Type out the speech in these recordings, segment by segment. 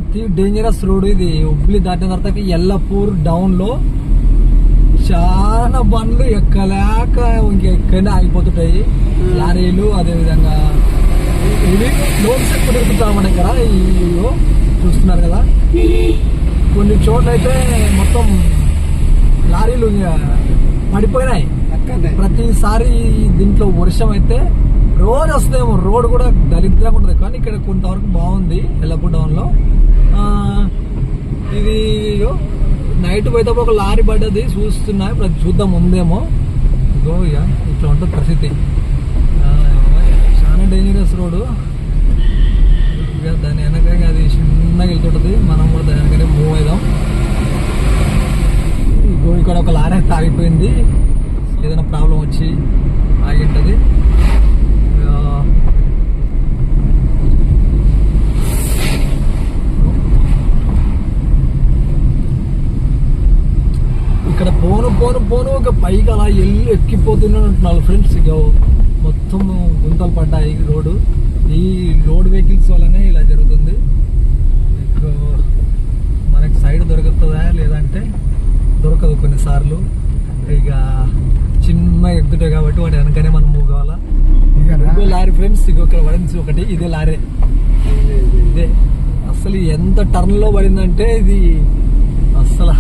అతి dangerous road ఇది. హుబ్లీ దాటిన తర్వాత ఎల్లపూర్ డౌన్ లో చాలా బండ్లు ఎక్కలేక ఇంకెక్కడనే ఆగిపోతుంటాయి. లారీలు అదే విధంగా లోన్స్ ఎక్కువ దొరుకుతాం మన దగ్గర. చూస్తున్నారు కదా, కొన్ని చోట్ల అయితే మొత్తం లారీలు పడిపోయినాయి. ప్రతిసారి దీంట్లో వర్షం అయితే రోజు వస్తేమో రోడ్ కూడా దరిద్రంగా ఉంటుంది. కానీ ఇక్కడ కొంతవరకు బాగుంది ఎల్లపూర్ డౌన్ లో. ఇది నైట్ పోతే ఒక లారీ పడ్డది చూస్తున్నాయి. చూద్దాం ఉందేమో. ఇట్లా ఉంటుంది పరిస్థితి. చాలా డేంజరస్ రోడ్డు. దాని వెనక అది చిన్నగా వెళ్తుంటది. మనం కూడా దాని వెనకనే మూవ్ అవుదాం. ఇక్కడ ఒక లారీ అయితే ఆగిపోయింది. ఏదైనా ప్రాబ్లం వచ్చి ఆగింటది. ఇక్కడ పోను ఒక పైకి అలా ఎక్కిపోతున్నారు ఫ్రెండ్స్. ఇక మొత్తం గుంతలు పడ్డాయి రోడ్డు. ఈ లోడ్ వెహికల్స్ వల్లనే ఇలా జరుగుతుంది. మనకి సైడ్ దొరుకుతుందా లేదంటే దొరకదు కొన్నిసార్లు. ఇక చిన్న ఎగ్గుతాయి కాబట్టి వాటి వెనకనే మనం మూవ్ కావాలా. ఇంకో లారీ ఫ్రెండ్స్, ఇంకొక పడింది ఒకటి. ఇదే లారీ. ఇదే అసలు ఎంత టర్న్ లో పడిందంటే ఇది అసలు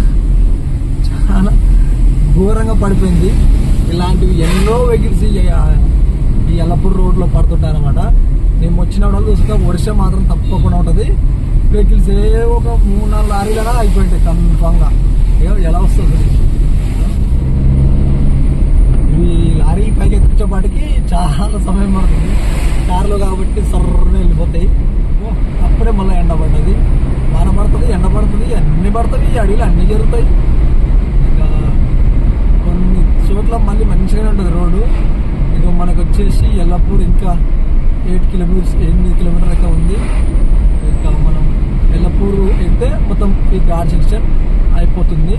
చాలా ఘోరంగా పడిపోయింది. ఇలాంటివి ఎన్నో వెహికల్స్ ఈ ఎల్లపూర్ రోడ్ లో పడుతుంటాయి అనమాట. మేము వచ్చినప్పుడు చూస్తే వర్షం మాత్రం తప్పకుండా ఉంటుంది. వెహికల్స్ ఒక 3-4 లారీలైనా అయిపోయింటాయి కన్ఫామ్ గా. ఎలా వస్తుంది ఈ లారీ పైకి ఎక్కించేపాటికి చాలా సమయం పడుతుంది. కార్లో కాబట్టి సర్రనే వెళ్ళిపోతాయి. అప్పుడే మళ్ళీ ఎండ పడ్డది, వాన పడుతుంది, ఎండ పడుతుంది, అన్ని పడుతుంది. అడవిలు అన్ని జరుగుతాయి. ఇక కొన్ని చోట్ల మళ్ళీ మంచిగానే ఉంటుంది రోడ్డు. ఇక మనకు వచ్చేసి ఎల్లపూర్ ఇంకా 8 కిలోమీటర్ అయితే ఉంది. ఇక మనం ఎల్లపూర్ అయితే మొత్తం ఈ ఘాట్ సెక్షన్ అయిపోతుంది.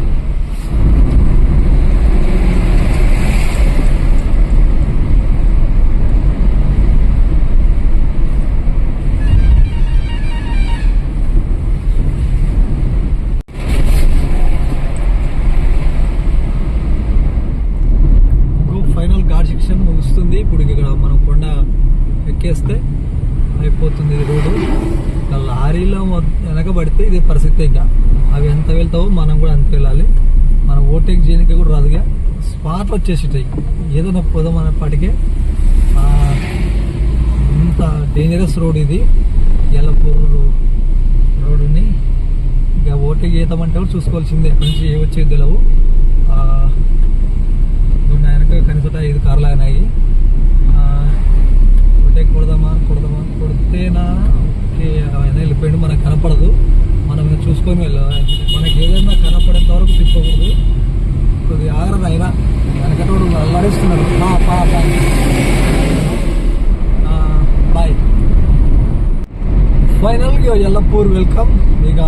ఫైనల్ ఘాట్ సెక్షన్ ముగుస్తుంది. ఇప్పుడు ఇక్కడ మనం కొండ ఎక్కేస్తే అయిపోతుంది ఇది రోడ్డు. ఇక లారీలో వెనక పడితే ఇదే పరిస్థితి. ఇంకా అవి ఎంత వెళ్తావో మనం కూడా అంత వెళ్ళాలి. మనం ఓవర్టేక్ చేయడానికి కూడా రాదుగా. స్పాట్లు వచ్చేసిటాయి ఏదైనా పోదాం అనేప్పటికే. ఇంత డేంజరస్ రోడ్ ఇది ఎల్లపూర్ రోడ్డుని. ఇక ఓవర్టేక్ చేద్దామంటే కూడా చూసుకోవాల్సిందే. ఎక్కడి నుంచి ఏ వచ్చేది తెలియవు. వెనక కనీసం 5 కార్లు అయినాయి. ఓవర్టేక్ కొడితేనా ఆయన వెళ్ళిపోయింది. మనకు కనపడదు. మనం చూసుకొని వెళ్ళాలి. మనకి ఏదైనా కనపడేంత వరకు తిప్పకూడదు. కొద్దిగా ఆగరదు. అయినా వెనకటోడు అల్లాడిస్తున్నాడు. బాయ్. Final Yellapur welcome. ఇక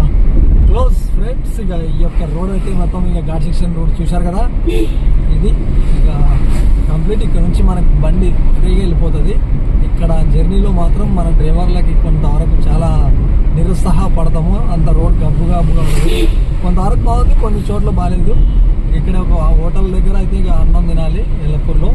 క్లోజ్ ఫ్రెండ్స్. ఇక ఈ యొక్క రోడ్ అయితే మొత్తం ఇక ఘాట్ సెక్షన్ రోడ్ చూశారు కదా. ఇది ఇక కంప్లీట్. ఇక్కడ నుంచి మనకు బండి ఫ్రీగా వెళ్ళిపోతుంది. ఇక్కడ జర్నీలో మాత్రం మన డ్రైవర్లకి కొంతవరకు చాలా నిరుత్సాహపడతాము. అంత రోడ్ గబ్బుగా ఉంటుంది. కొంతవరకు బాగుంది, కొన్ని చోట్ల బాగాలేదు. ఇక్కడ ఒక హోటల్ దగ్గర అయితే ఇక అన్నం తినాలి ఎల్లపూర్లో.